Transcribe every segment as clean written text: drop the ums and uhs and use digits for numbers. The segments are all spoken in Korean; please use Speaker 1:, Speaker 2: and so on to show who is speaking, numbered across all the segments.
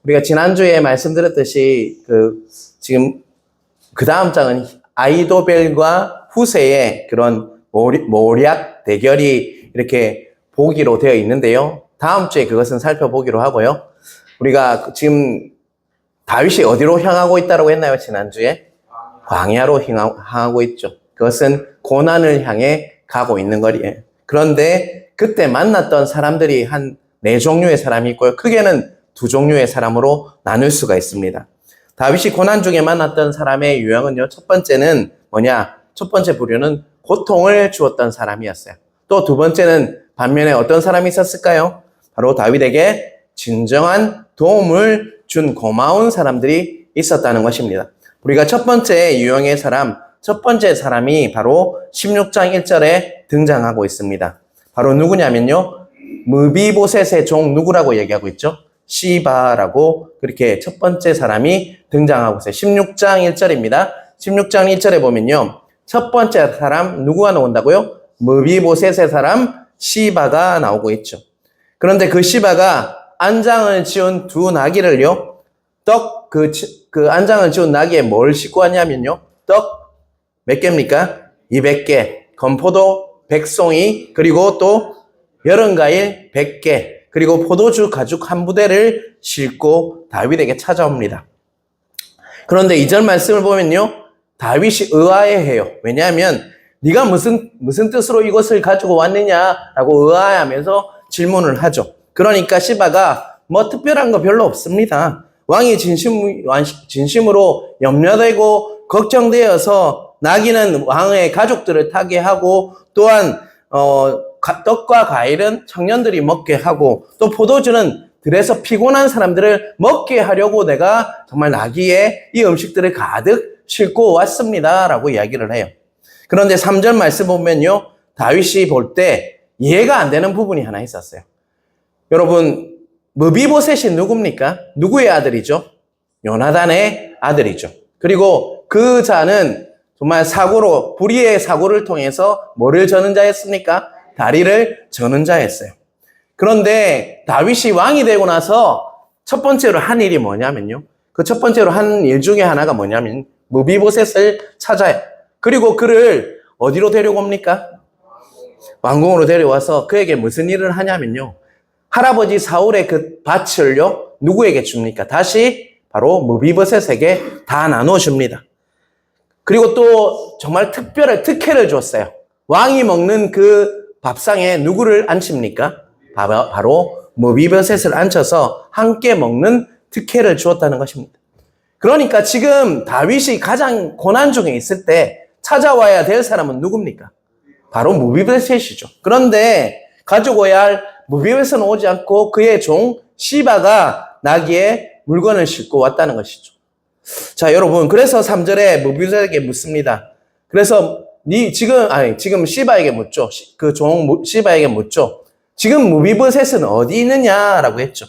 Speaker 1: 우리가 지난주에 말씀드렸듯이 지금 그 다음 장은 아이도벨과 후세의 그런 모략 대결이 이렇게 보기로 되어 있는데요. 다음 주에 그것은 살펴보기로 하고요. 우리가 지금 다윗이 어디로 향하고 있다고 했나요? 지난주에? 광야로 향하고 있죠. 그것은 고난을 향해 가고 있는 거리에요. 그런데 그때 만났던 사람들이 한 4종류의 사람이 있고요. 크게는 2종류의 사람으로 나눌 수가 있습니다. 다윗이 고난 중에 만났던 사람의 유형은요. 첫 번째는 뭐냐? 첫 번째 부류는 고통을 주었던 사람이었어요. 또 두 번째는 반면에 어떤 사람이 있었을까요? 바로 다윗에게 진정한 도움을 준 고마운 사람들이 있었다는 것입니다. 우리가 첫 번째 유형의 사람, 첫 번째 사람이 바로 16장 1절에 등장하고 있습니다. 바로 누구냐면요. 므비보셋의 종 누구라고 얘기하고 있죠? 시바라고 그렇게 첫 번째 사람이 등장하고 있어요. 16장 1절입니다. 16장 1절에 보면요. 첫 번째 사람 누구가 나온다고요? 므비보셋의 사람 시바가 나오고 있죠. 그런데 그 시바가 안장을 지은 두 나귀를요. 그 안장을 지은 나귀에 뭘 싣고 왔냐면요. 떡 몇 개입니까? 200개. 건포도 100송이, 그리고 또 여름과일 100개, 그리고 포도주 가죽 한 부대를 싣고 다윗에게 찾아옵니다. 그런데 2절 말씀을 보면요. 다윗이 의아해해요. 왜냐하면 네가 무슨 뜻으로 이것을 가지고 왔느냐라고 의아해하면서 질문을 하죠. 그러니까 시바가 뭐 특별한 거 별로 없습니다. 왕이 진심으로 염려되고 걱정되어서 나귀는 왕의 가족들을 타게 하고 또한 떡과 과일은 청년들이 먹게 하고 또 포도주는 들에서 피곤한 사람들을 먹게 하려고 내가 정말 나귀에 이 음식들을 가득 싣고 왔습니다 라고 이야기를 해요. 그런데 3절 말씀 보면요. 다윗이 볼 때 이해가 안 되는 부분이 하나 있었어요. 여러분, 므비보셋이 누굽니까? 누구의 아들이죠? 요나단의 아들이죠. 그리고 그 자는 정말 불의의 사고를 통해서 뭐를 저는 자였습니까? 다리를 저는 자였어요. 그런데 다윗이 왕이 되고 나서 첫 번째로 한 일이 뭐냐면요. 그 첫 번째로 한 일 중에 하나가 뭐냐면 므비보셋을 찾아요. 그리고 그를 어디로 데려옵니까? 왕궁으로 데려와서 그에게 무슨 일을 하냐면요. 할아버지 사울의 그 밭을요. 누구에게 줍니까? 다시 바로 므비보셋에게 다 나눠줍니다. 그리고 또 정말 특별한 특혜를 줬어요. 왕이 먹는 그 밥상에 누구를 앉힙니까? 바로 므비보셋을 앉혀서 함께 먹는 특혜를 주었다는 것입니다. 그러니까 지금 다윗이 가장 고난 중에 있을 때 찾아와야 될 사람은 누굽니까? 바로 므비보셋이죠. 그런데 가지고 와야 할 므비보셋은 오지 않고 그의 종 시바가 나귀에 물건을 싣고 왔다는 것이죠. 자, 여러분, 그래서 3절에 므비보셋에게 묻습니다. 그래서 지금 시바에게 묻죠. 그 종 시바에게 묻죠. 지금 므비보셋은 어디 있느냐라고 했죠.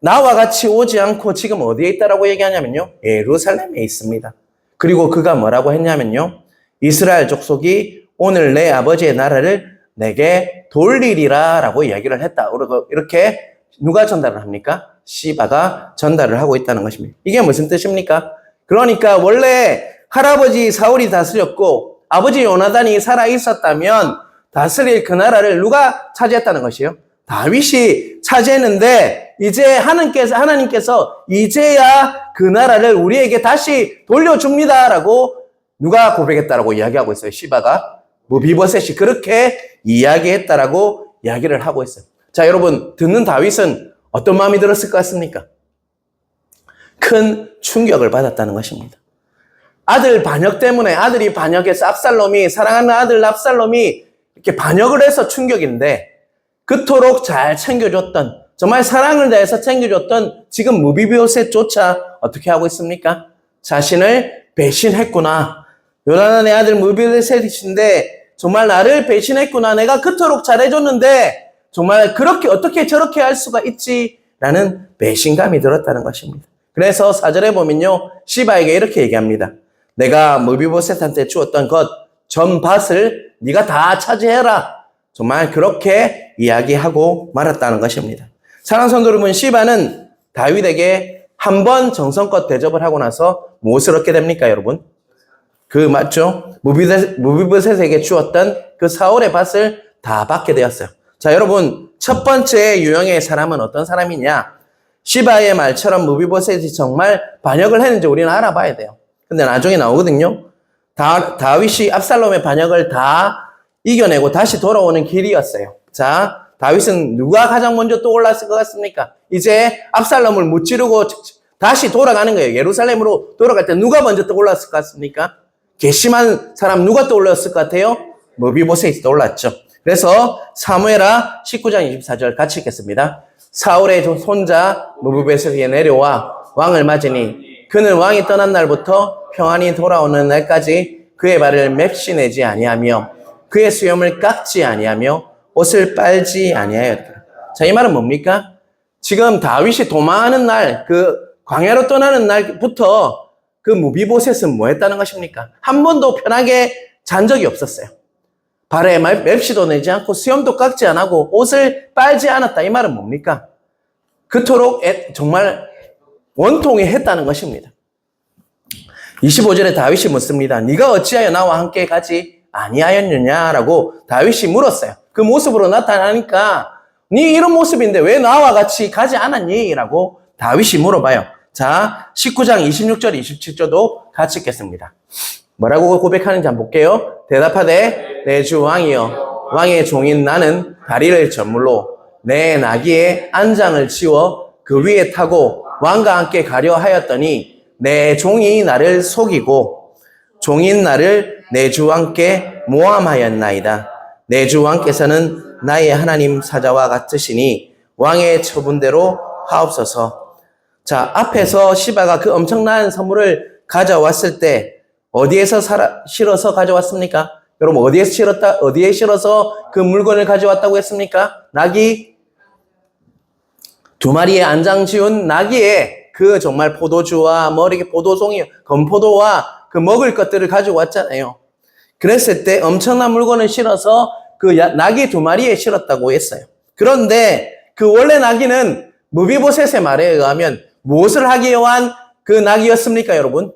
Speaker 1: 나와 같이 오지 않고 지금 어디에 있다라고 얘기하냐면요. 예루살렘에 있습니다. 그리고 그가 뭐라고 했냐면요. 이스라엘 족속이 오늘 내 아버지의 나라를 내게 돌리리라 라고 이야기를 했다. 이렇게 누가 전달을 합니까? 시바가 전달을 하고 있다는 것입니다. 이게 무슨 뜻입니까? 그러니까 원래 할아버지 사울이 다스렸고 아버지 요나단이 살아 있었다면 다스릴 그 나라를 누가 차지했다는 것이에요? 다윗이 차지했는데 이제 하나님께서 이제야 그 나라를 우리에게 다시 돌려줍니다라고 누가 고백했다라고 이야기하고 있어요. 시바가 므비보셋이 그렇게 이야기했다라고 이야기를 하고 있어요. 자, 여러분, 듣는 다윗은 어떤 마음이 들었을 것 같습니까? 큰 충격을 받았다는 것입니다. 아들 반역 때문에 아들이 반역해서 사랑하는 아들 압살롬이 이렇게 반역을 해서 충격인데 그토록 잘 챙겨줬던, 정말 사랑을 다해서 챙겨줬던 지금 므비보셋조차 어떻게 하고 있습니까? 자신을 배신했구나. 요나단의 아들 므비보셋이신데 정말 나를 배신했구나. 내가 그토록 잘해줬는데 정말 어떻게 저렇게 할 수가 있지라는 배신감이 들었다는 것입니다. 그래서 4절에 보면요. 시바에게 이렇게 얘기합니다. 내가 므비보셋한테 주었던 전 밭을 네가 다 차지해라. 정말 그렇게 이야기하고 말았다는 것입니다. 사랑하는 성도 여러분, 시바는 다윗에게 한 번 정성껏 대접을 하고 나서 무엇을 얻게 됩니까, 여러분? 맞죠? 무비보셋에게 주었던 그 사울의 밭을 다 받게 되었어요. 자, 여러분, 첫 번째 유형의 사람은 어떤 사람이냐? 시바의 말처럼 무비보셋이 정말 반역을 했는지 우리는 알아봐야 돼요. 근데 나중에 나오거든요. 다윗이 압살롬의 반역을 다 이겨내고 다시 돌아오는 길이었어요. 자, 다윗은 누가 가장 먼저 떠올랐을 것 같습니까? 이제 압살롬을 무찌르고 다시 돌아가는 거예요. 예루살렘으로 돌아갈 때 누가 먼저 떠올랐을 것 같습니까? 괘씸한 사람 누가 떠올랐을 것 같아요? 무비보셋이 떠올랐죠. 그래서 사무엘하 19장 24절 같이 읽겠습니다. 사울의 손자 무비보셋이 내려와 왕을 맞으니 그는 왕이 떠난 날부터 평안히 돌아오는 날까지 그의 발을 맵시내지 아니하며 그의 수염을 깎지 아니하며 옷을 빨지 아니하였더라. 자, 이 말은 뭡니까? 지금 다윗이 도망하는 날, 광야로 떠나는 날부터 그 무비보셋은 뭐 했다는 것입니까? 한 번도 편하게 잔 적이 없었어요. 발에 맵시도 내지 않고 수염도 깎지 않고 옷을 빨지 않았다. 이 말은 뭡니까? 그토록 정말 원통이 했다는 것입니다. 25절에 다윗이 묻습니다. 네가 어찌하여 나와 함께 가지 아니하였느냐라고 다윗이 물었어요. 그 모습으로 나타나니까 네 이런 모습인데 왜 나와 같이 가지 않았니? 라고 다윗이 물어봐요. 자, 19장 26절 27절도 같이 읽겠습니다. 뭐라고 고백하는지 한번 볼게요. 대답하되 내 주 왕이여 왕의 종인 나는 다리를 저물로 내 나귀의 안장을 치워 그 위에 타고 왕과 함께 가려 하였더니 내 종이 나를 속이고 종인 나를 내 주 왕께 모함하였나이다. 내 주 왕께서는 나의 하나님 사자와 같으시니 왕의 처분대로 하옵소서. 자, 앞에서 시바가 그 엄청난 선물을 가져왔을 때 어디에서 실어서 가져왔습니까? 여러분, 어디에 실어서 그 물건을 가져왔다고 했습니까? 나귀 2마리의 안장 지운 나귀에 그 정말 포도주와 이렇게 포도송이, 건포도와 그 먹을 것들을 가지고 왔잖아요. 그랬을 때 엄청난 물건을 실어서 그 나귀 2마리에 실었다고 했어요. 그런데 그 원래 나귀는 무비보셋의 말에 의하면 무엇을 하기 위한 그 나귀였습니까, 여러분?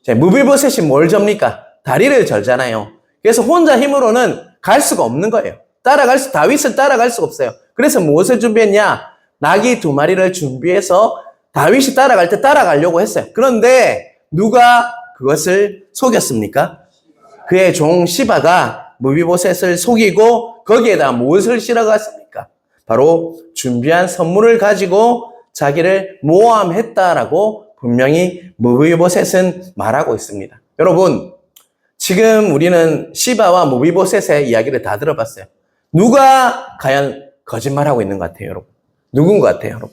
Speaker 1: 무비보셋이 뭘 접니까? 다리를 절잖아요. 그래서 혼자 힘으로는 갈 수가 없는 거예요. 다윗을 따라갈 수가 없어요. 그래서 무엇을 준비했냐? 나귀 2마리를 준비해서 다윗이 따라갈 때 따라가려고 했어요. 그런데 누가 그것을 속였습니까? 그의 종 시바가 무비보셋을 속이고 거기에다 무엇을 실어갔습니까? 바로 준비한 선물을 가지고 자기를 모함했다라고 분명히 무비보셋은 말하고 있습니다. 여러분, 지금 우리는 시바와 무비보셋의 이야기를 다 들어봤어요. 누가 과연 거짓말하고 있는 것 같아요, 여러분? 누군 것 같아요, 여러분?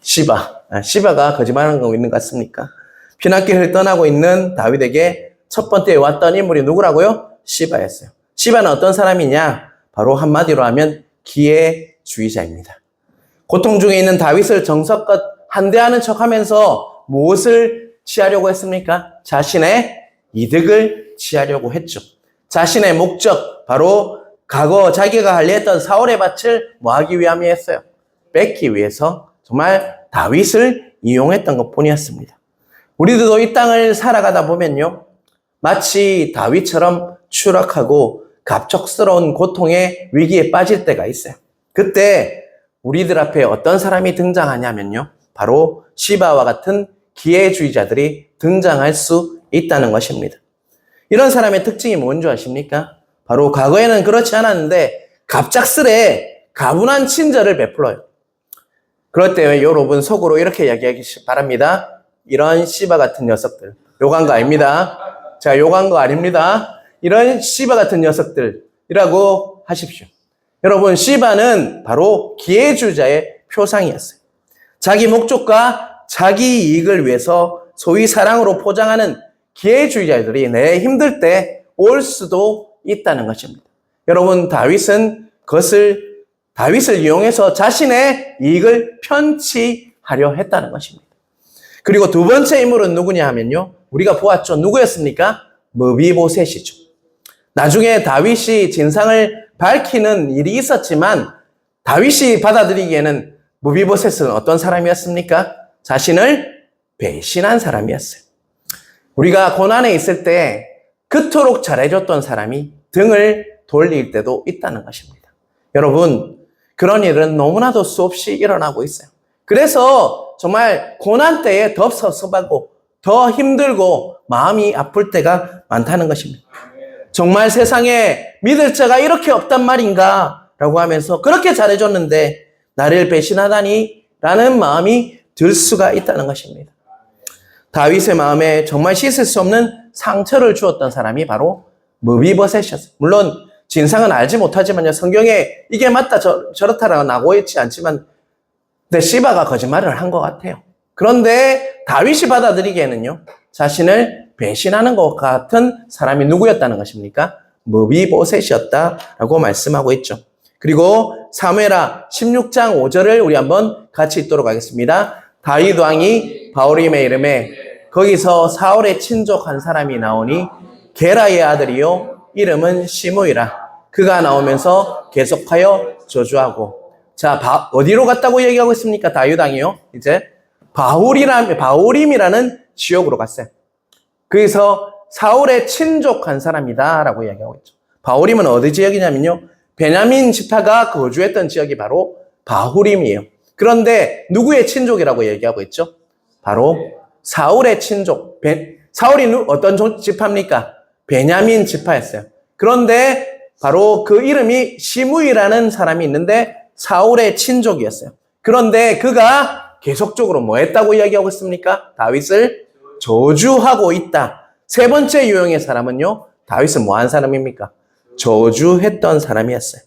Speaker 1: 시바가 거짓말하고 있는 것 같습니까? 피난길을 떠나고 있는 다윗에게 첫 번째 왔던 인물이 누구라고요? 시바였어요. 시바는 어떤 사람이냐? 바로 한마디로 하면 기회주의자입니다. 고통 중에 있는 다윗을 정성껏 한대하는 척하면서 무엇을 취하려고 했습니까? 자신의 이득을 취하려고 했죠. 자신의 목적, 바로 과거 자기가 관리했던 사울의 밭을 뭐하기 위함이었어요? 뺏기 위해서 정말 다윗을 이용했던 것뿐이었습니다. 우리들도 이 땅을 살아가다 보면요, 마치 다윗처럼 추락하고 갑작스러운 고통의 위기에 빠질 때가 있어요. 그때 우리들 앞에 어떤 사람이 등장하냐면요, 바로 시바와 같은 기회주의자들이 등장할 수 있다는 것입니다. 이런 사람의 특징이 뭔지 아십니까? 바로 과거에는 그렇지 않았는데 갑작스레 가분한 친절을 베풀어요. 그럴 때 여러분 속으로 이렇게 이야기하기 바랍니다. 이런 시바 같은 녀석들, 욕한 거 아닙니다. 제가 욕한 거 아닙니다. 이런 시바 같은 녀석들이라고 하십시오. 여러분, 시바는 바로 기회주의자의 표상이었어요. 자기 목적과 자기 이익을 위해서 소위 사랑으로 포장하는 기회주의자들이 내 힘들 때 올 수도 있다는 것입니다. 여러분, 다윗을 이용해서 자신의 이익을 편취하려 했다는 것입니다. 그리고 두 번째 인물은 누구냐 하면요, 우리가 보았죠. 누구였습니까? 무비보셋이죠. 나중에 다윗이 진상을 밝히는 일이 있었지만 다윗이 받아들이기에는 무비보셋은 어떤 사람이었습니까? 자신을 배신한 사람이었어요. 우리가 고난에 있을 때 그토록 잘해줬던 사람이 등을 돌릴 때도 있다는 것입니다. 여러분, 그런 일은 너무나도 수없이 일어나고 있어요. 그래서 정말 고난 때에 더 섭섭하고 더 힘들고 마음이 아플 때가 많다는 것입니다. 정말 세상에 믿을 자가 이렇게 없단 말인가? 라고 하면서 그렇게 잘해줬는데 나를 배신하다니? 라는 마음이 들 수가 있다는 것입니다. 다윗의 마음에 정말 씻을 수 없는 상처를 주었던 사람이 바로 무비보셋이었어요. 물론 진상은 알지 못하지만요. 성경에 이게 맞다 저렇다라고 나고 있지 않지만 근데 시바가 거짓말을 한 것 같아요. 그런데 다윗이 받아들이기에는요. 자신을 배신하는 것 같은 사람이 누구였다는 것입니까? 무비보셋이었다라고 말씀하고 있죠. 그리고 사무엘하 16장 5절을 우리 한번 같이 읽도록 하겠습니다. 다윗 왕이 바오림의 이름에 거기서 사울의 친족 한 사람이 나오니 게라의 아들이요 이름은 시므이라. 그가 나오면서 계속하여 저주하고 자 어디로 갔다고 얘기하고 있습니까? 다윗 왕이요 이제 바오림이라는 지역으로 갔어요. 그래서 사울의 친족 한 사람이다 라고 이야기하고 있죠. 바오림은 어디 지역이냐면요 베냐민 지파가 거주했던 지역이 바로 바후림이에요. 그런데 누구의 친족이라고 얘기하고 있죠? 바로 사울의 친족. 사울이 어떤 지파입니까? 베냐민 지파였어요. 그런데 바로 그 이름이 시므이라는 사람이 있는데 사울의 친족이었어요. 그런데 그가 계속적으로 뭐 했다고 이야기하고 있습니까? 다윗을 저주하고 있다. 세 번째 유형의 사람은요. 다윗은 뭐 한 사람입니까? 저주했던 사람이었어요.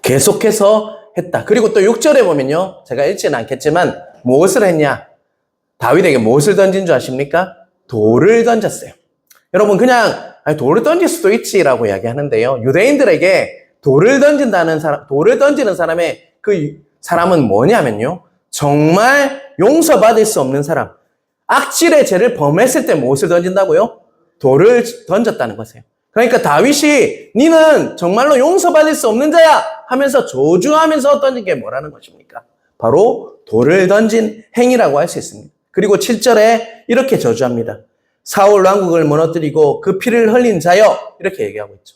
Speaker 1: 계속해서 했다. 그리고 또 6절에 보면요. 제가 읽지는 않겠지만 무엇을 했냐? 다윗에게 무엇을 던진 줄 아십니까? 돌을 던졌어요. 여러분 그냥 돌을 던질 수도 있지라고 이야기하는데요. 유대인들에게 돌을 던지는 사람의 그 사람은 뭐냐면요. 정말 용서받을 수 없는 사람. 악질의 죄를 범했을 때 무엇을 던진다고요? 돌을 던졌다는 것이에요. 그러니까 다윗이 니는 정말로 용서받을 수 없는 자야 하면서 저주하면서 던진 게 뭐라는 것입니까? 바로 돌을 던진 행위라고 할 수 있습니다. 그리고 7절에 이렇게 저주합니다. 사울 왕국을 무너뜨리고 그 피를 흘린 자여 이렇게 얘기하고 있죠.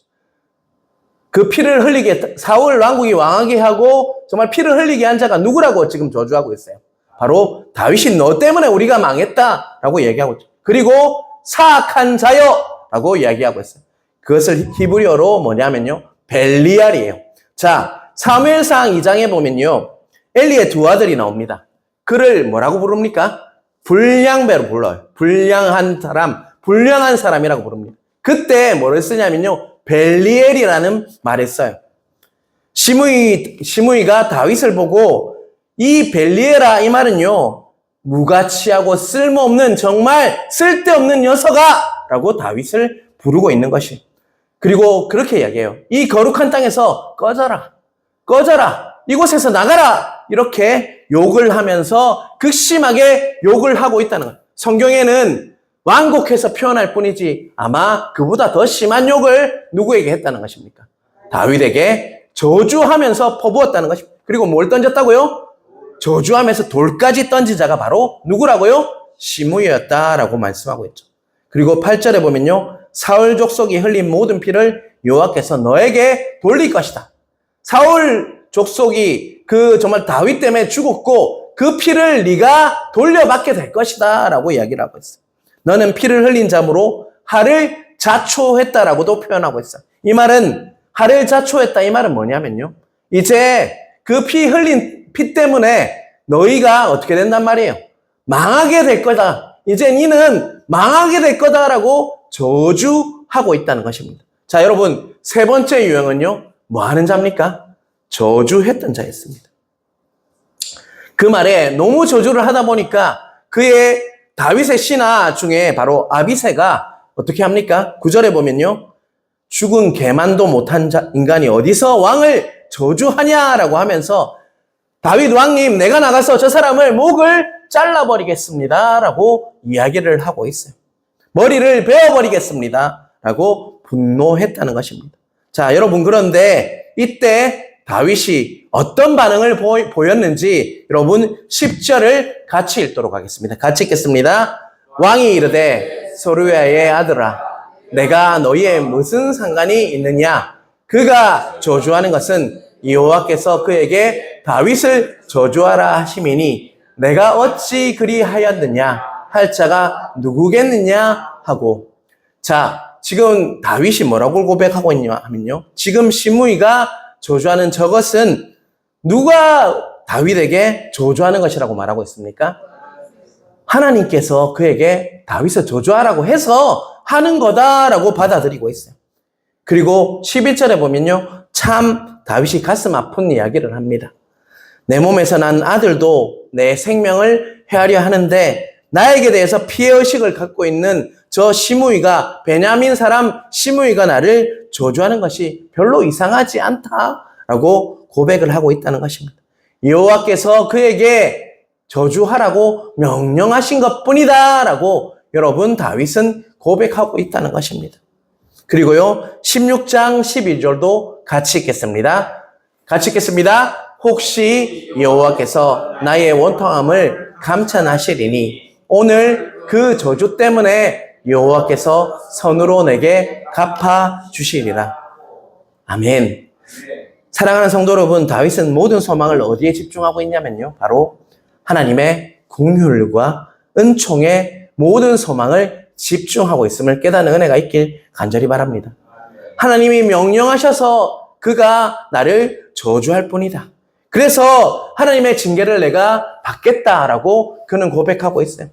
Speaker 1: 그 피를 흘리게 사울 왕국이 왕하게 하고 정말 피를 흘리게 한 자가 누구라고 지금 저주하고 있어요. 바로 다윗이 너 때문에 우리가 망했다라고 얘기하고 있죠. 그리고 사악한 자여라고 이야기하고 있어요. 그것을 히브리어로 뭐냐면요. 벨리알이에요. 자, 사무엘상 2장에 보면요. 엘리의 두 아들이 나옵니다. 그를 뭐라고 부릅니까? 불량배로 불러요. 불량한 사람이라고 부릅니다. 그때 뭐를 쓰냐면요. 벨리엘이라는 말을 써요. 시므이가 다윗을 보고 이 벨리엘아 이 말은요. 무가치하고 쓸모없는 정말 쓸데없는 녀석아 라고 다윗을 부르고 있는 것이. 그리고 그렇게 이야기해요. 이 거룩한 땅에서 꺼져라. 이곳에서 나가라. 이렇게 욕을 하면서 극심하게 욕을 하고 있다는 거예요. 성경에는 완곡해서 표현할 뿐이지 아마 그보다 더 심한 욕을 누구에게 했다는 것입니까? 다윗에게 저주하면서 퍼부었다는 것입니다. 그리고 뭘 던졌다고요? 저주하면서 돌까지 던진 자가 바로 누구라고요? 시므이였다라고 말씀하고 있죠. 그리고 8절에 보면요. 사울 족속이 흘린 모든 피를 여호와께서 너에게 돌릴 것이다. 사울 족속이 그 정말 다윗 때문에 죽었고 그 피를 네가 돌려받게 될 것이다 라고 이야기를 하고 있어요. 너는 피를 흘린 자므로 하를 자초했다라고도 표현하고 있어요. 이 말은 하를 자초했다 이 말은 뭐냐면요. 이제 그 흘린 피 때문에 너희가 어떻게 된단 말이에요. 망하게 될 거다. 이제 니는 망하게 될 거다라고 저주하고 있다는 것입니다. 자, 여러분 세 번째 유형은요. 뭐 하는 자입니까? 저주했던 자였습니다. 그 말에 너무 저주를 하다 보니까 그의 다윗의 신하 중에 바로 아비새가 어떻게 합니까? 9절에 보면요. 죽은 개만도 못한 인간이 어디서 왕을 저주하냐라고 하면서 다윗 왕님 내가 나가서 저 사람을 목을 잘라버리겠습니다 라고 이야기를 하고 있어요. 머리를 베어버리겠습니다 라고 분노했다는 것입니다. 자, 여러분 그런데 이때 다윗이 어떤 반응을 보였는지 여러분 10절을 같이 읽도록 하겠습니다. 같이 읽겠습니다. 왕이 이르되 소르야의 아들아 내가 너희의 무슨 상관이 있느냐? 그가 저주하는 것은 여호와께서 그에게 다윗을 저주하라 하심이니 내가 어찌 그리하였느냐 할 자가 누구겠느냐 하고. 자, 지금 다윗이 뭐라고 고백하고 있냐 하면요, 지금 시므이가 저주하는 저것은 누가 다윗에게 저주하는 것이라고 말하고 있습니까? 하나님께서 그에게 다윗을 저주하라고 해서 하는 거다라고 받아들이고 있어요. 그리고 11절에 보면요, 참 다윗이 가슴 아픈 이야기를 합니다. 내 몸에서 난 아들도 내 생명을 해하려 하는데 나에게 대해서 피해의식을 갖고 있는 저 시므이가, 베냐민 사람 시므이가 나를 저주하는 것이 별로 이상하지 않다라고 고백을 하고 있다는 것입니다. 여호와께서 그에게 저주하라고 명령하신 것뿐이다 라고 여러분 다윗은 고백하고 있다는 것입니다. 그리고요 16장 12절도 같이 읽겠습니다. 같이 읽겠습니다. 혹시 여호와께서 나의 원통함을 감찬하시리니 오늘 그 저주 때문에 여호와께서 선으로 내게 갚아주시리라. 아멘. 사랑하는 성도 여러분, 다윗은 모든 소망을 어디에 집중하고 있냐면요, 바로 하나님의 긍휼과 은총에 모든 소망을 집중하고 있음을 깨닫는 은혜가 있길 간절히 바랍니다. 하나님이 명령하셔서 그가 나를 저주할 뿐이다. 그래서 하나님의 징계를 내가 받겠다라고 그는 고백하고 있어요.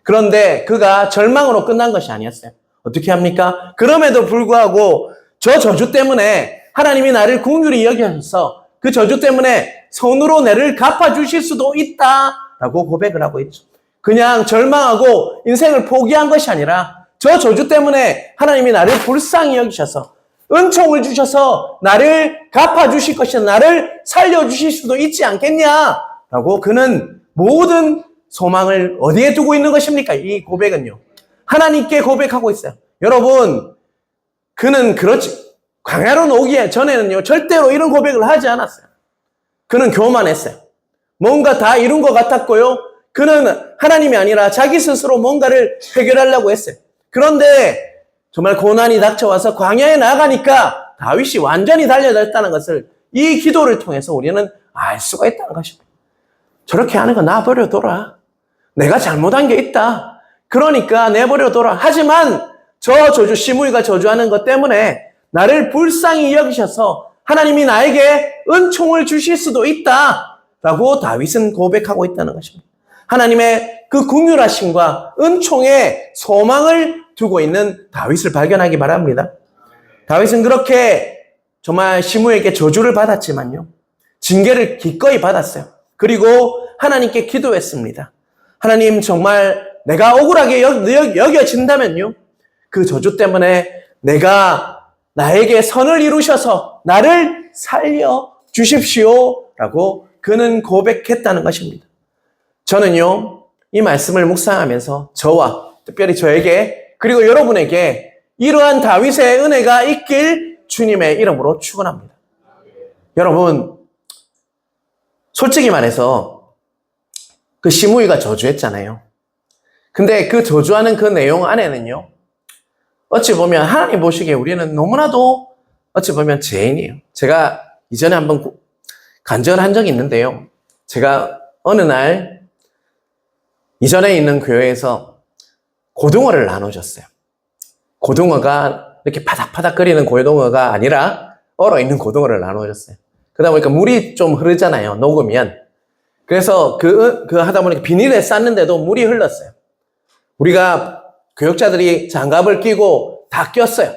Speaker 1: 그런데 그가 절망으로 끝난 것이 아니었어요. 어떻게 합니까? 그럼에도 불구하고 저 저주 때문에 하나님이 나를 긍휼히 여기셔서 그 저주 때문에 선으로 내를 갚아주실 수도 있다라고 고백을 하고 있죠. 그냥 절망하고 인생을 포기한 것이 아니라 저 저주 때문에 하나님이 나를 불쌍히 여기셔서 은총을 주셔서 나를 갚아주실 것이다, 나를 살려주실 수도 있지 않겠냐라고 그는 모든 소망을 어디에 두고 있는 것입니까? 이 고백은요, 하나님께 고백하고 있어요. 여러분, 그는 그렇지, 광야로 오기 전에는요 절대로 이런 고백을 하지 않았어요. 그는 교만했어요. 뭔가 다 이룬 것 같았고요, 그는 하나님이 아니라 자기 스스로 뭔가를 해결하려고 했어요. 그런데 정말 고난이 닥쳐와서 광야에 나가니까 다윗이 완전히 달려들었다는 것을 이 기도를 통해서 우리는 알 수가 있다는 것입니다. 저렇게 하는 거 놔버려둬라. 내가 잘못한 게 있다. 그러니까 내버려둬라. 하지만 저 저주, 시므이가 저주하는 것 때문에 나를 불쌍히 여기셔서 하나님이 나에게 은총을 주실 수도 있다라고 다윗은 고백하고 있다는 것입니다. 하나님의 그 긍휼하심과 은총에 소망을 두고 있는 다윗을 발견하기 바랍니다. 다윗은 그렇게 정말 시므이에게 저주를 받았지만요, 징계를 기꺼이 받았어요. 그리고 하나님께 기도했습니다. 하나님, 정말 내가 억울하게 여겨진다면요, 그 저주 때문에 나에게 선을 이루셔서 나를 살려주십시오 라고 그는 고백했다는 것입니다. 저는요, 이 말씀을 묵상하면서 저와 특별히 저에게 그리고 여러분에게 이러한 다윗의 은혜가 있길 주님의 이름으로 축원합니다. 여러분, 솔직히 말해서 그 시므이가 저주했잖아요. 근데 그 저주하는 그 내용 안에는요, 어찌 보면 하나님 보시기에 우리는 너무나도 어찌 보면 죄인이에요. 제가 이전에 한번 간증을 한 적이 있는데요, 제가 어느 날 이전에 있는 교회에서 고등어를 나눠줬어요. 고등어가 이렇게 파닥파닥거리는 고등어가 아니라 얼어있는 고등어를 나눠줬어요. 그러다 보니까 물이 좀 흐르잖아요, 녹으면. 그래서 그 하다 보니까 비닐에 쌌는데도 물이 흘렀어요. 우리가 교역자들이 장갑을 끼고 다 꼈어요.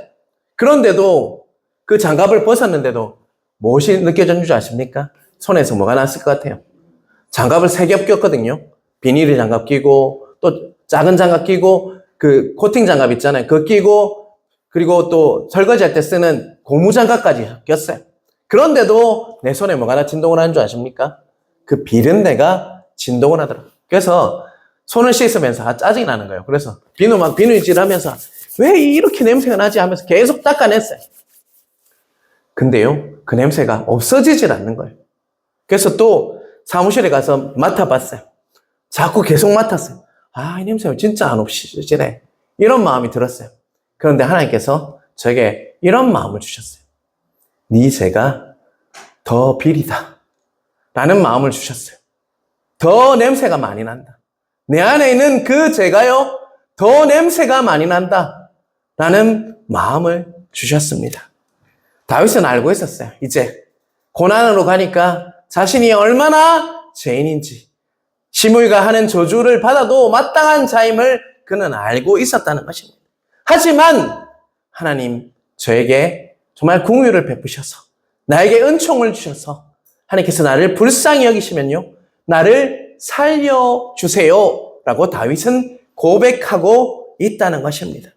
Speaker 1: 그런데도 그 장갑을 벗었는데도 무엇이 느껴졌는 줄 아십니까? 손에서 뭐가 났을 것 같아요? 장갑을 3겹 꼈거든요. 비닐이 장갑 끼고 또 작은 장갑 끼고 그 코팅 장갑 있잖아요, 그거 끼고 그리고 또 설거지할 때 쓰는 고무 장갑까지 꼈어요. 그런데도 내 손에 뭐가 나 진동을 하는 줄 아십니까? 그 비린내가 진동을 하더라고요. 그래서 손을 씻으면서 짜증이 나는 거예요. 그래서 비누질 하면서 왜 이렇게 냄새가 나지 하면서 계속 닦아냈어요. 근데요, 그 냄새가 없어지질 않는 거예요. 그래서 또 사무실에 가서 맡아봤어요. 자꾸 계속 맡았어요. 아, 이 냄새가 진짜 안 없어지네. 이런 마음이 들었어요. 그런데 하나님께서 저에게 이런 마음을 주셨어요. 네 죄가 더 비리다 라는 마음을 주셨어요. 더 냄새가 많이 난다. 내 안에 있는 그 죄가요, 더 냄새가 많이 난다 라는 마음을 주셨습니다. 다윗은 알고 있었어요. 이제 고난으로 가니까 자신이 얼마나 죄인인지, 시므이가 하는 저주를 받아도 마땅한 자임을 그는 알고 있었다는 것입니다. 하지만 하나님 저에게 정말 긍휼을 베푸셔서 나에게 은총을 주셔서 하나님께서 나를 불쌍히 여기시면요, 나를 살려주세요 라고 다윗은 고백하고 있다는 것입니다.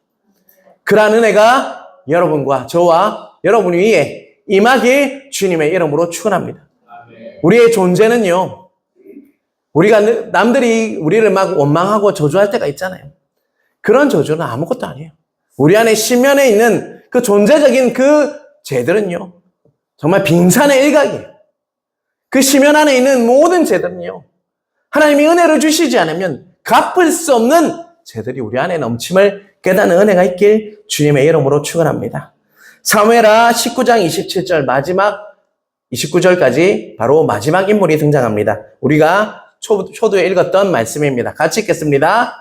Speaker 1: 그러한 은혜가 여러분과 저와 여러분 위에 임하길 주님의 이름으로 축원합니다. 우리의 존재는요, 우리가 남들이 우리를 막 원망하고 저주할 때가 있잖아요. 그런 저주는 아무것도 아니에요. 우리 안에 심연에 있는 그 존재적인 그 죄들은요, 정말 빙산의 일각이에요. 그 심연 안에 있는 모든 죄들은요, 하나님이 은혜를 주시지 않으면 갚을 수 없는 죄들이 우리 안에 넘침을 깨닫는 은혜가 있길 주님의 이름으로 축원합니다. 사무엘하 19장 27절 마지막 29절까지 바로 마지막 인물이 등장합니다. 우리가 초두에 읽었던 말씀입니다. 같이 읽겠습니다.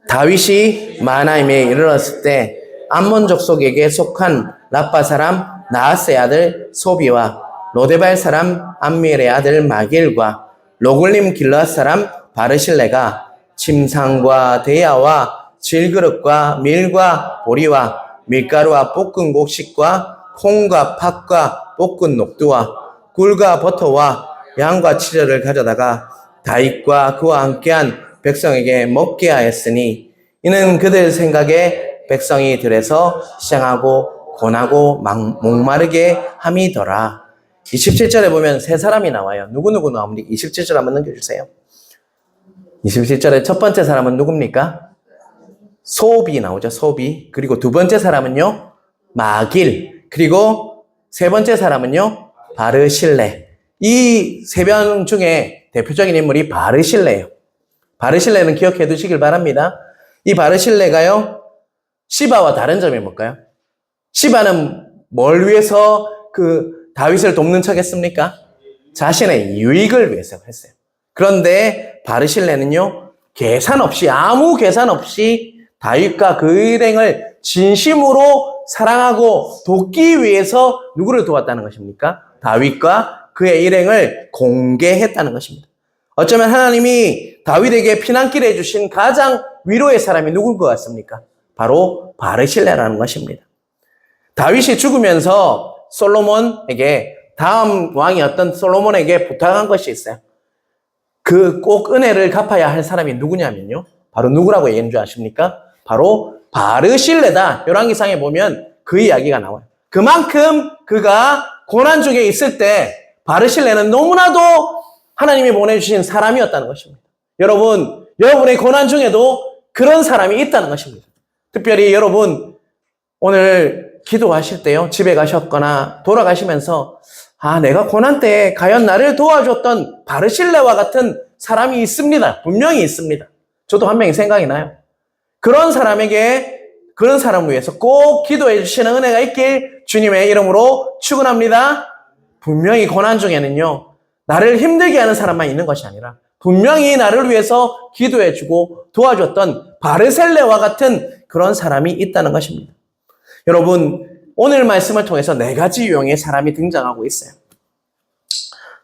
Speaker 1: 다윗이 마하나임에 이르렀을 때 암몬 족속에게 속한 라빠 사람 나하스의 아들 소비와 로데발 사람 암미엘의 아들 마길과 로글림 길르앗 사람 바르실레가 침상과 대야와 질그릇과 밀과 보리와 밀가루와 볶은 곡식과 콩과 팥과 볶은 녹두와 꿀과 버터와 양과 치즈를 가져다가 다윗과 그와 함께한 백성에게 먹게 하였으니 이는 그들 생각에 백성이 들에서 시장하고 고나고 목마르게 함이더라. 27절에 보면 세 사람이 나와요. 누구누구 나옵니까? 27절 한번 넘겨주세요. 27절에 첫 번째 사람은 누굽니까? 소비 나오죠. 소비. 그리고 두 번째 사람은요, 마길. 그리고 세 번째 사람은요, 바르실레. 이 세 명 중에 대표적인 인물이 바르실레예요. 바르실레는 기억해 두시길 바랍니다. 이 바르실레가요, 시바와 다른 점이 뭘까요? 시바는 뭘 위해서 다윗을 돕는 척 했습니까? 자신의 유익을 위해서 했어요. 그런데 바르실레는요, 아무 계산 없이 다윗과 그 일행을 진심으로 사랑하고 돕기 위해서 누구를 도왔다는 것입니까? 다윗과 그의 일행을 공개했다는 것입니다. 어쩌면 하나님이 다윗에게 피난길을 해주신 가장 위로의 사람이 누굴 것 같습니까? 바로 바르실레라는 것입니다. 다윗이 죽으면서 솔로몬에게, 다음 왕이었던 솔로몬에게 부탁한 것이 있어요. 꼭 은혜를 갚아야 할 사람이 누구냐면요, 바로 누구라고 얘기하는 줄 아십니까? 바로 바르실레다. 열왕기상에 보면 그 이야기가 나와요. 그만큼 그가 고난 중에 있을 때 바르실레는 너무나도 하나님이 보내주신 사람이었다는 것입니다. 여러분의 고난 중에도 그런 사람이 있다는 것입니다. 특별히 여러분 오늘 기도하실 때요, 집에 가셨거나 돌아가시면서 내가 고난 때 과연 나를 도와줬던 바르실레와 같은 사람이 있습니다. 분명히 있습니다. 저도 한 명이 생각이 나요. 그런 사람을 위해서 꼭 기도해 주시는 은혜가 있길 주님의 이름으로 축원합니다. 분명히 고난 중에는요, 나를 힘들게 하는 사람만 있는 것이 아니라 분명히 나를 위해서 기도해주고 도와줬던 바르실레와 같은 그런 사람이 있다는 것입니다. 여러분, 오늘 말씀을 통해서 네 가지 유형의 사람이 등장하고 있어요.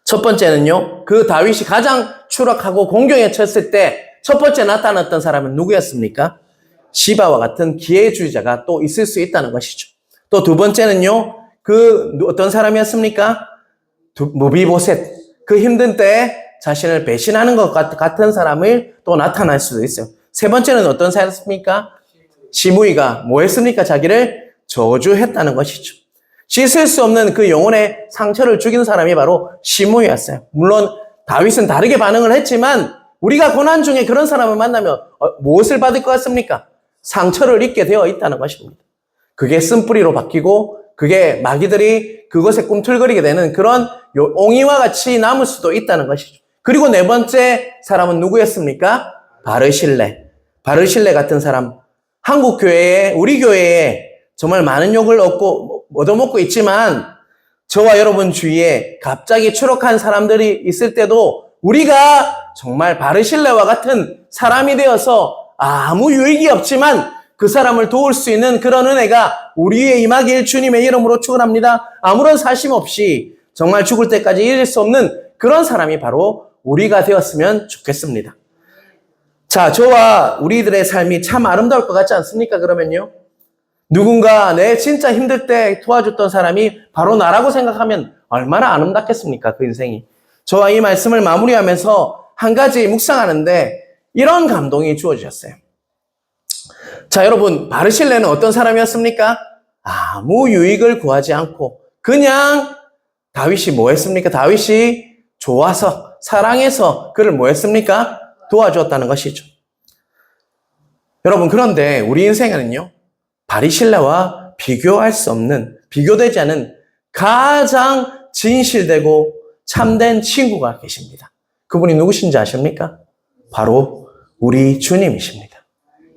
Speaker 1: 첫 번째는요, 그 다윗이 가장 추락하고 공경에 쳤을 때 첫 번째 나타났던 사람은 누구였습니까? 시바와 같은 기회주의자가 또 있을 수 있다는 것이죠. 또 두 번째는요, 어떤 사람이었습니까? 무비보셋. 그 힘든 때에 자신을 배신하는 것 같은 사람을 또 나타날 수도 있어요. 세 번째는 어떤 사람이었습니까? 시므이가 뭐 했습니까? 자기를 저주했다는 것이죠. 씻을 수 없는 그 영혼의 상처를 죽인 사람이 바로 시므이였어요. 물론 다윗은 다르게 반응을 했지만 우리가 고난 중에 그런 사람을 만나면 무엇을 받을 것 같습니까? 상처를 입게 되어 있다는 것입니다. 그게 쓴뿌리로 바뀌고 그게 마귀들이 그것에 꿈틀거리게 되는 그런 옹이와 같이 남을 수도 있다는 것이죠. 그리고 네 번째 사람은 누구였습니까? 바르실레. 바르실레 같은 사람. 한국 교회에, 우리 교회에 정말 많은 욕을 얻어먹고 있지만 저와 여러분 주위에 갑자기 추락한 사람들이 있을 때도 우리가 정말 바르실레와 같은 사람이 되어서 아무 유익이 없지만 그 사람을 도울 수 있는 그런 은혜가 우리의 임하길 주님의 이름으로 축원합니다. 아무런 사심 없이 정말 죽을 때까지 잃을 수 없는 그런 사람이 바로 우리가 되었으면 좋겠습니다. 자, 저와 우리들의 삶이 참 아름다울 것 같지 않습니까? 그러면요. 누군가 내 진짜 힘들 때 도와줬던 사람이 바로 나라고 생각하면 얼마나 아름답겠습니까? 그 인생이. 저와 이 말씀을 마무리하면서 한 가지 묵상하는데 이런 감동이 주어지셨어요. 자, 여러분, 바르실레는 어떤 사람이었습니까? 아무 유익을 구하지 않고 그냥 다윗이 뭐 했습니까? 다윗이 좋아서 사랑해서 그를 뭐 했습니까? 도와주었다는 것이죠. 여러분, 그런데 우리 인생에는요, 바르실레와 비교할 수 없는, 비교되지 않은 가장 진실되고 참된 친구가 계십니다. 그분이 누구신지 아십니까? 바로 우리 주님이십니다.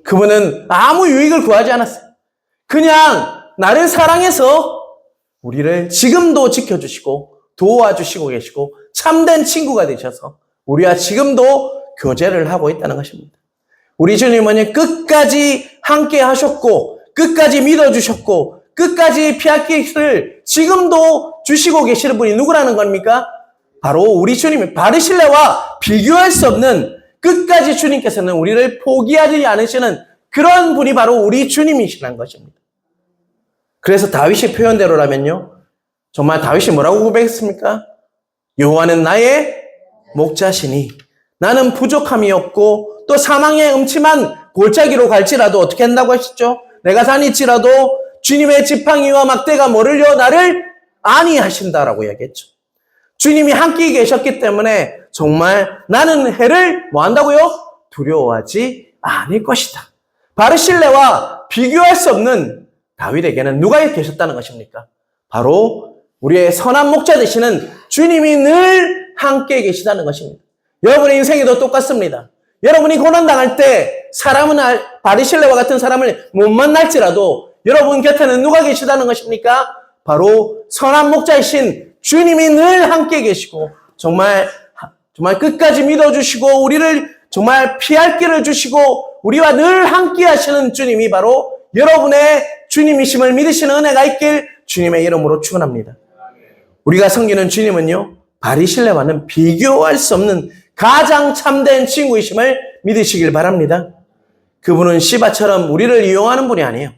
Speaker 1: 그분은 아무 유익을 구하지 않았어요. 그냥 나를 사랑해서 우리를 지금도 지켜주시고 도와주시고 계시고 참된 친구가 되셔서 우리와 지금도 교제를 하고 있다는 것입니다. 우리 주님은 끝까지 함께 하셨고 끝까지 믿어주셨고 끝까지 피할 길을 지금도 주시고 계시는 분이 누구라는 겁니까? 바로 우리 주님, 바르실레와 비교할 수 없는 끝까지 주님께서는 우리를 포기하지 않으시는 그런 분이 바로 우리 주님이시라는 것입니다. 그래서 다윗의 표현대로라면요, 정말 다윗이 뭐라고 고백했습니까? 여호와는 나의 목자시니 나는 부족함이 없고 또 사망의 음침한 골짜기로 갈지라도 어떻게 한다고 하셨죠? 내가 다닐지라도 주님의 지팡이와 막대가 뭐를요? 나를 안위하신다라고 이야기했죠. 주님이 함께 계셨기 때문에 정말 나는 해를 뭐 한다고요? 두려워하지 않을 것이다. 바르실레와 비교할 수 없는 다윗에게는 누가 계셨다는 것입니까? 바로 우리의 선한 목자 되시는 주님이 늘 함께 계시다는 것입니다. 여러분의 인생에도 똑같습니다. 여러분이 고난당할 때 사람은 바르실레와 같은 사람을 못 만날지라도 여러분 곁에는 누가 계시다는 것입니까? 바로 선한 목자이신 주님이 늘 함께 계시고 정말 끝까지 믿어주시고 우리를 정말 피할 길을 주시고 우리와 늘 함께 하시는 주님이 바로 여러분의 주님이심을 믿으시는 은혜가 있길 주님의 이름으로 축원합니다. 우리가 섬기는 주님은요, 바르실레와는 비교할 수 없는 가장 참된 친구이심을 믿으시길 바랍니다. 그분은 시바처럼 우리를 이용하는 분이 아니에요.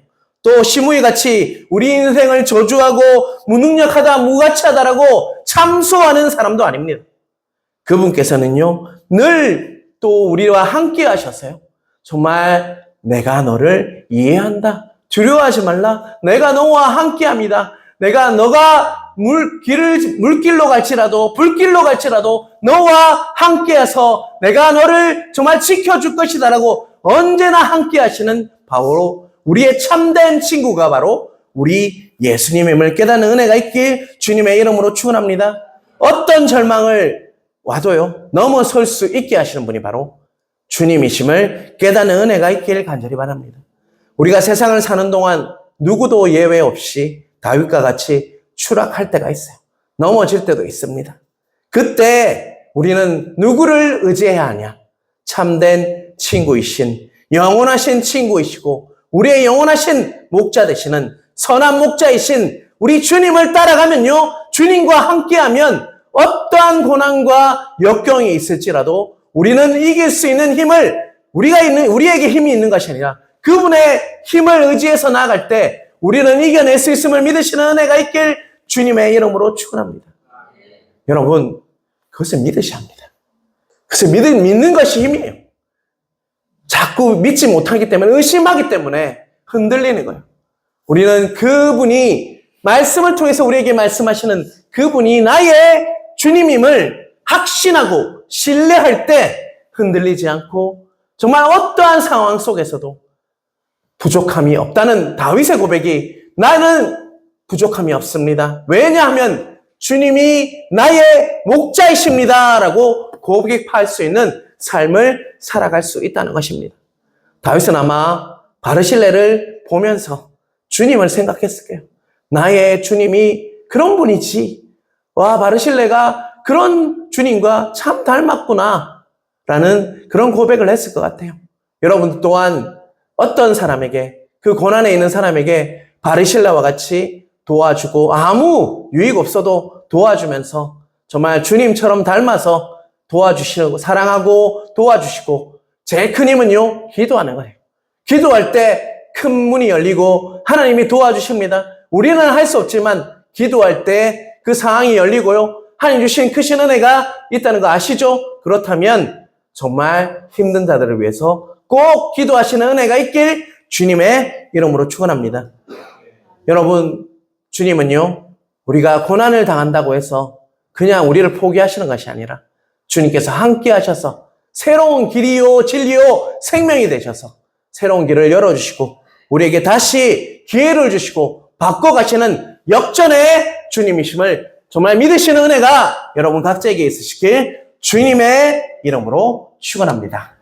Speaker 1: 또 시므이같이 우리 인생을 저주하고 무능력하다, 무가치하다라고 참소하는 사람도 아닙니다. 그분께서는요, 늘 또 우리와 함께 하셨어요. 정말 내가 너를 이해한다. 두려워하지 말라. 내가 너와 함께합니다. 너가 물길로 갈지라도 불길로 갈지라도 너와 함께해서 내가 너를 정말 지켜줄 것이다라고 언제나 함께 하시는 바로 우리의 참된 친구가 바로 우리 예수님임을 깨닫는 은혜가 있길 주님의 이름으로 축원합니다. 어떤 절망을 와도요, 넘어설 수 있게 하시는 분이 바로 주님이심을 깨닫는 은혜가 있길 간절히 바랍니다. 우리가 세상을 사는 동안 누구도 예외 없이 다윗과 같이 추락할 때가 있어요. 넘어질 때도 있습니다. 그때 우리는 누구를 의지해야 하냐? 참된 친구이신, 영원하신 친구이시고 우리의 영원하신 목자 되시는 선한 목자이신 우리 주님을 따라가면요, 주님과 함께하면 어떠한 고난과 역경이 있을지라도 우리는 이길 수 있는 힘을 우리에게 힘이 있는 것이 아니라 그분의 힘을 의지해서 나아갈 때 우리는 이겨낼 수 있음을 믿으시는 은혜가 있길 주님의 이름으로 축원합니다. 여러분, 그것을 믿으셔야 합니다. 그것을 믿는 것이 힘이에요. 자꾸 믿지 못하기 때문에, 의심하기 때문에 흔들리는 거예요. 우리는 그분이 말씀을 통해서 우리에게 말씀하시는 그분이 나의 주님임을 확신하고 신뢰할 때 흔들리지 않고 정말 어떠한 상황 속에서도 부족함이 없다는 다윗의 고백이 나는 부족함이 없습니다. 왜냐하면 주님이 나의 목자이십니다. 라고 고백할 수 있는 삶을 살아갈 수 있다는 것입니다. 다윗은 아마 바르실레를 보면서 주님을 생각했을 거예요. 나의 주님이 그런 분이지. 와, 바르실레가 그런 주님과 참 닮았구나. 라는 그런 고백을 했을 것 같아요. 여러분 또한 어떤 사람에게, 그 고난에 있는 사람에게 바르실레와 같이 도와주고 아무 유익 없어도 도와주면서 정말 주님처럼 닮아서 도와주시고 사랑하고 도와주시고 제일 큰 힘은요, 기도하는 거예요. 기도할 때 큰 문이 열리고 하나님이 도와주십니다. 우리는 할 수 없지만 기도할 때 그 상황이 열리고요. 하나님 주신 크신 은혜가 있다는 거 아시죠? 그렇다면 정말 힘든 자들을 위해서 꼭 기도하시는 은혜가 있길 주님의 이름으로 축원합니다. 여러분, 주님은요, 우리가 고난을 당한다고 해서 그냥 우리를 포기하시는 것이 아니라 주님께서 함께 하셔서 새로운 길이요, 진리요, 생명이 되셔서 새로운 길을 열어주시고 우리에게 다시 기회를 주시고 바꿔가시는 역전의 주님이심을 정말 믿으시는 은혜가 여러분 각자에게 있으시길 주님의 이름으로 축원합니다.